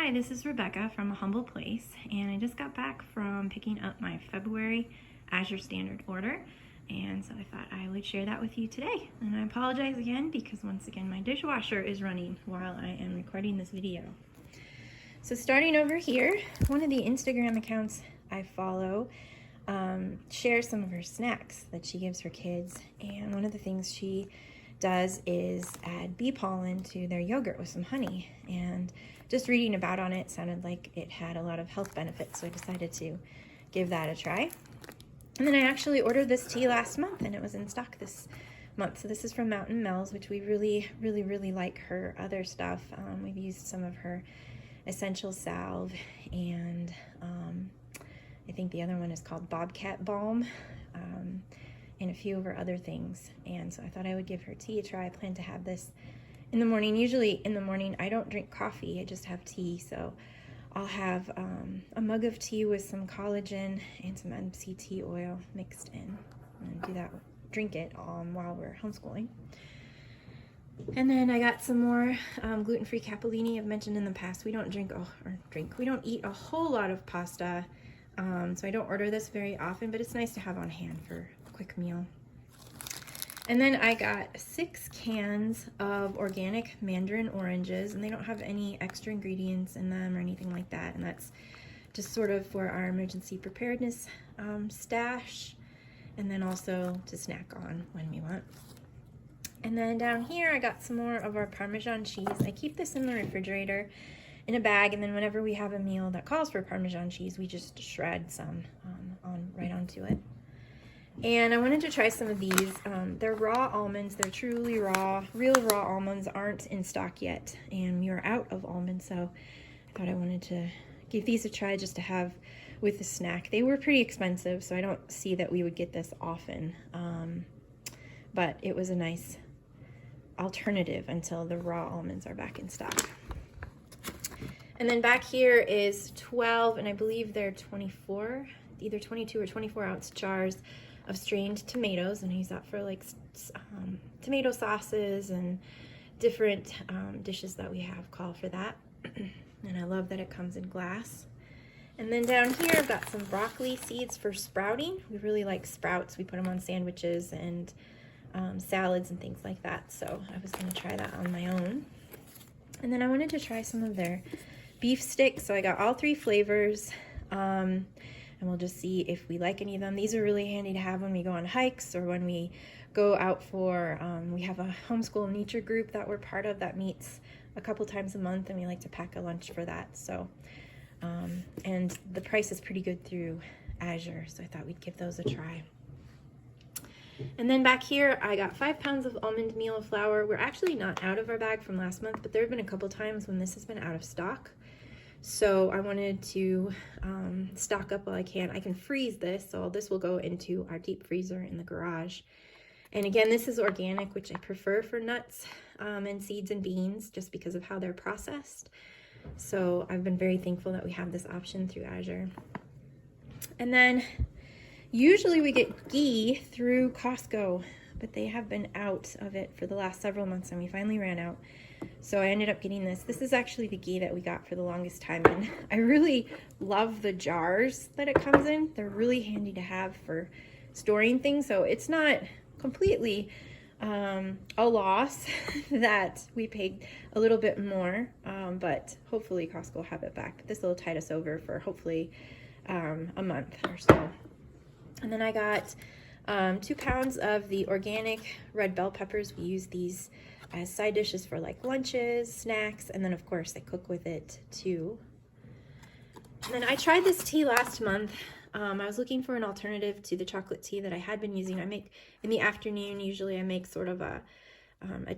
Hi, this is Rebecca from A Humble Place, and I just got back from picking up my February Azure Standard order, and so I thought I would share that with you today. And I apologize again because once again my dishwasher is running while I am recording this video. So starting over here, one of the Instagram accounts I follow shares some of her snacks that she gives her kids, and one of the things she does is add bee pollen to their yogurt with some honey, and just reading about on it sounded like it had a lot of health benefits, so I decided to give that a try. And then I actually ordered this tea last month and it was in stock this month. So this is from Mountain Mel's, which we really like her other stuff. We've used some of her essential salve, and I think the other one is called Bobcat Balm, and a few of her other things. And so I thought I would give her tea a try. I plan to have this in the morning. Usually in the morning I don't drink coffee, I just have tea. So I'll have a mug of tea with some collagen and some MCT oil mixed in, and do that, drink it while we're homeschooling. And then I got some more gluten-free cappellini. I've mentioned in the past we don't we don't eat a whole lot of pasta, so I don't order this very often, but it's nice to have on hand for a quick meal. And then I got 6 cans of organic Mandarin oranges, and they don't have any extra ingredients in them or anything like that, and that's just sort of for our emergency preparedness stash, and then also to snack on when we want. And then down here I got some more of our Parmesan cheese. I keep this in the refrigerator in a bag, and then whenever we have a meal that calls for Parmesan cheese, we just shred some right onto it. And I wanted to try some of these. They're raw almonds. They're truly raw. Real raw almonds aren't in stock yet, and we are out of almonds, so I thought I wanted to give these a try just to have with a snack. They were pretty expensive, so I don't see that we would get this often, but it was a nice alternative until the raw almonds are back in stock. And then back here is 12, and I believe they're 24, either 22 or 24 ounce jars of strained tomatoes, and I use that for like tomato sauces and different dishes that we have call for that. And I love that it comes in glass. And then down here I've got some broccoli seeds for sprouting. We really like sprouts. We put them on sandwiches and salads and things like that, so I was going to try that on my own. And then I wanted to try some of their beef sticks, so I got all 3 flavors, and we'll just see if we like any of them. These are really handy to have when we go on hikes or when we go out for, we have a homeschool nature group that we're part of that meets a couple times a month, and we like to pack a lunch for that. So, and the price is pretty good through Azure, so I thought we'd give those a try. And then back here, I got 5 pounds of almond meal flour. We're actually not out of our bag from last month, but there have been a couple times when this has been out of stock. So I wanted to stock up while I can. I can freeze this, so this will go into our deep freezer in the garage. And again, this is organic, which I prefer for nuts and seeds and beans, just because of how they're processed. So I've been very thankful that we have this option through Azure. And then usually we get ghee through Costco, but they have been out of it for the last several months, and we finally ran out. So I ended up getting this. This is actually the ghee that we got for the longest time, and I really love the jars that it comes in. They're really handy to have for storing things, so it's not completely a loss that we paid a little bit more, but hopefully Costco will have it back. This will tide us over for hopefully a month or so. And then I got 2 pounds of the organic red bell peppers. We use these as side dishes for like lunches, snacks, and then of course I cook with it too. And then I tried this tea last month. I was looking for an alternative to the chocolate tea that I had been using. I make in the afternoon, usually I make sort of a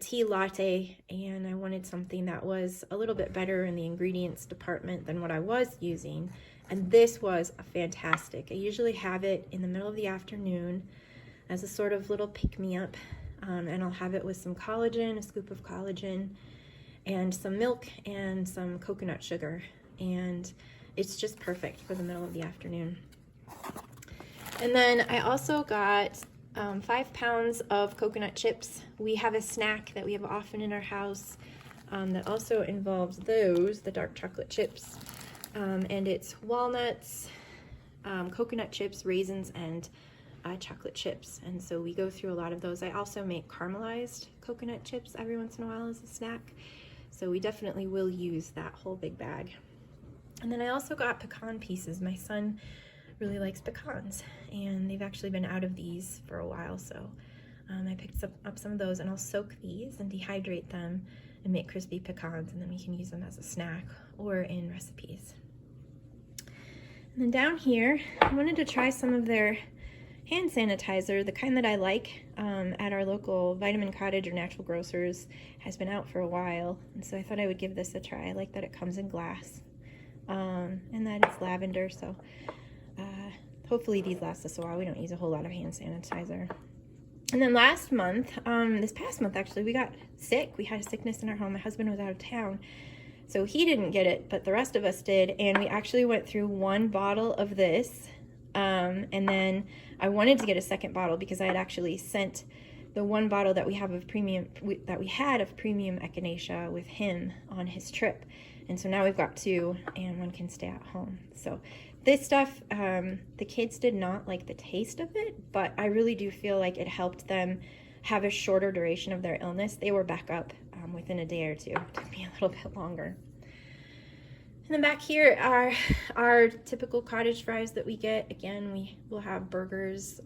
tea latte, and I wanted something that was a little bit better in the ingredients department than what I was using. And this was fantastic. I usually have it in the middle of the afternoon as a sort of little pick-me-up, and I'll have it with some collagen, a scoop of collagen, and some milk and some coconut sugar, and it's just perfect for the middle of the afternoon. And then I also got 5 pounds of coconut chips. We have a snack that we have often in our house that also involves the dark chocolate chips. And it's walnuts, coconut chips, raisins, and chocolate chips. And so we go through a lot of those. I also make caramelized coconut chips every once in a while as a snack. So we definitely will use that whole big bag. And then I also got pecan pieces. My son really likes pecans, and they've actually been out of these for a while, so I picked up some of those, and I'll soak these and dehydrate them and make crispy pecans, and then we can use them as a snack or in recipes. And then down here, I wanted to try some of their hand sanitizer, the kind that I like at our local Vitamin Cottage or Natural Grocers. Has been out for a while, and so I thought I would give this a try. I like that it comes in glass, and that it's lavender, so hopefully these last us a while. We don't use a whole lot of hand sanitizer. And then last month, this past month actually, we got sick. We had a sickness in our home. My husband was out of town, so he didn't get it, but the rest of us did. And we actually went through one bottle of this, and then I wanted to get a second bottle because I had actually sent the one bottle that we have of premium echinacea with him on his trip. And so now we've got two, and one can stay at home. So this stuff, the kids did not like the taste of it, but I really do feel like it helped them have a shorter duration of their illness. They were back up within a day or two. It took me a little bit longer. And then back here are our typical cottage fries that we get. Again, we will have burgers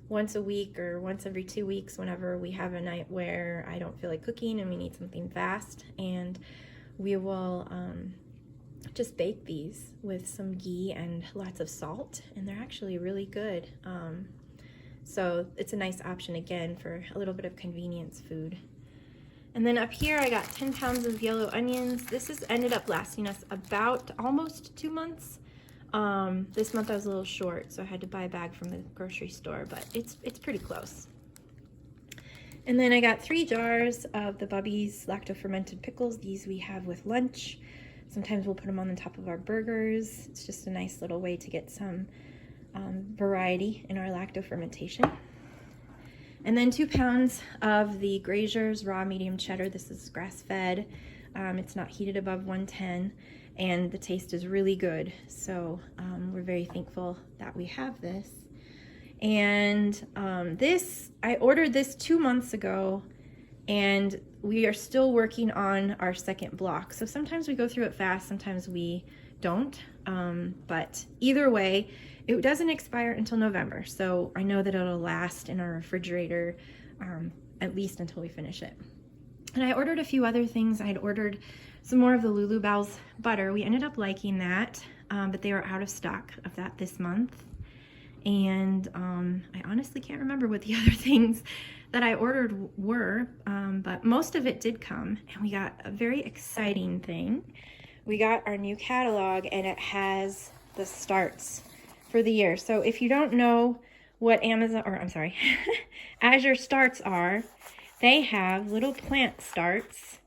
once a week or once every 2 weeks whenever we have a night where I don't feel like cooking and we need something fast. And we will just bake these with some ghee and lots of salt, and they're actually really good. So it's a nice option again for a little bit of convenience food. And then up here I got 10 pounds of yellow onions. This has ended up lasting us about almost 2 months. This month I was a little short, so I had to buy a bag from the grocery store, but it's pretty close. And then I got 3 jars of the Bubbies lacto-fermented pickles. These we have with lunch. Sometimes we'll put them on the top of our burgers. It's just a nice little way to get some variety in our lacto-fermentation. And then 2 pounds of the Grazers raw medium cheddar. This is grass-fed. It's not heated above 110, and the taste is really good. So we're very thankful that we have this. And I ordered this 2 months ago, and we are still working on our second block. So sometimes we go through it fast, sometimes we don't. But either way, it doesn't expire until November. So I know that it'll last in our refrigerator at least until we finish it. And I ordered a few other things. I had ordered some more of the Lulu Bells butter. We ended up liking that, but they were out of stock of that this month. And I honestly can't remember what the other things that I ordered were, but most of it did come. And we got a very exciting thing. We got our new catalog, and it has the starts for the year. So if you don't know what Azure starts are, they have little plant starts,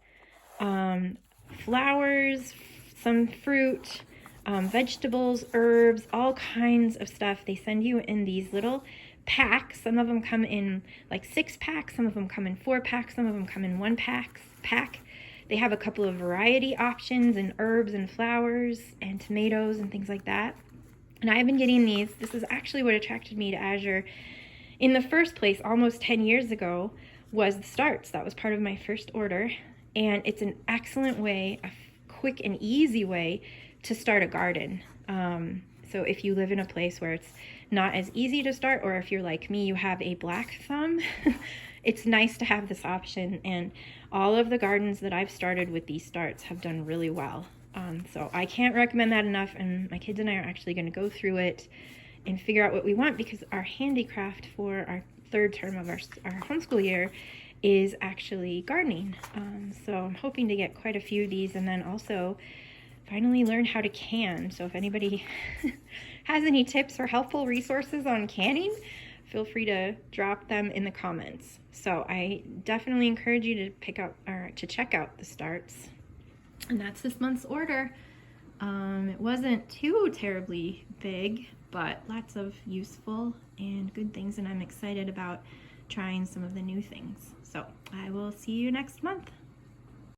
flowers, some fruit, vegetables, herbs, all kinds of stuff. They send you in these little packs. Some of them come in like 6 packs, some of them come in 4 packs, some of them come in 1 pack. They have a couple of variety options and herbs and flowers and tomatoes and things like that. And I've been getting these. This is actually what attracted me to Azure in the first place almost 10 years ago, was the starts. That was part of my first order. And it's an excellent way, a quick and easy way to start a garden. So if you live in a place where it's not as easy to start, or if you're like me, you have a black thumb, it's nice to have this option. And all of the gardens that I've started with these starts have done really well. So I can't recommend that enough, and my kids and I are actually going to go through it and figure out what we want, because our handicraft for our 3rd term of our homeschool year is actually gardening. So I'm hoping to get quite a few of these, and then also finally learn how to can. So if anybody has any tips or helpful resources on canning, feel free to drop them in the comments. So I definitely encourage you to pick up or to check out the starts. And that's this month's order. It wasn't too terribly big, but lots of useful and good things, and I'm excited about trying some of the new things. So I will see you next month.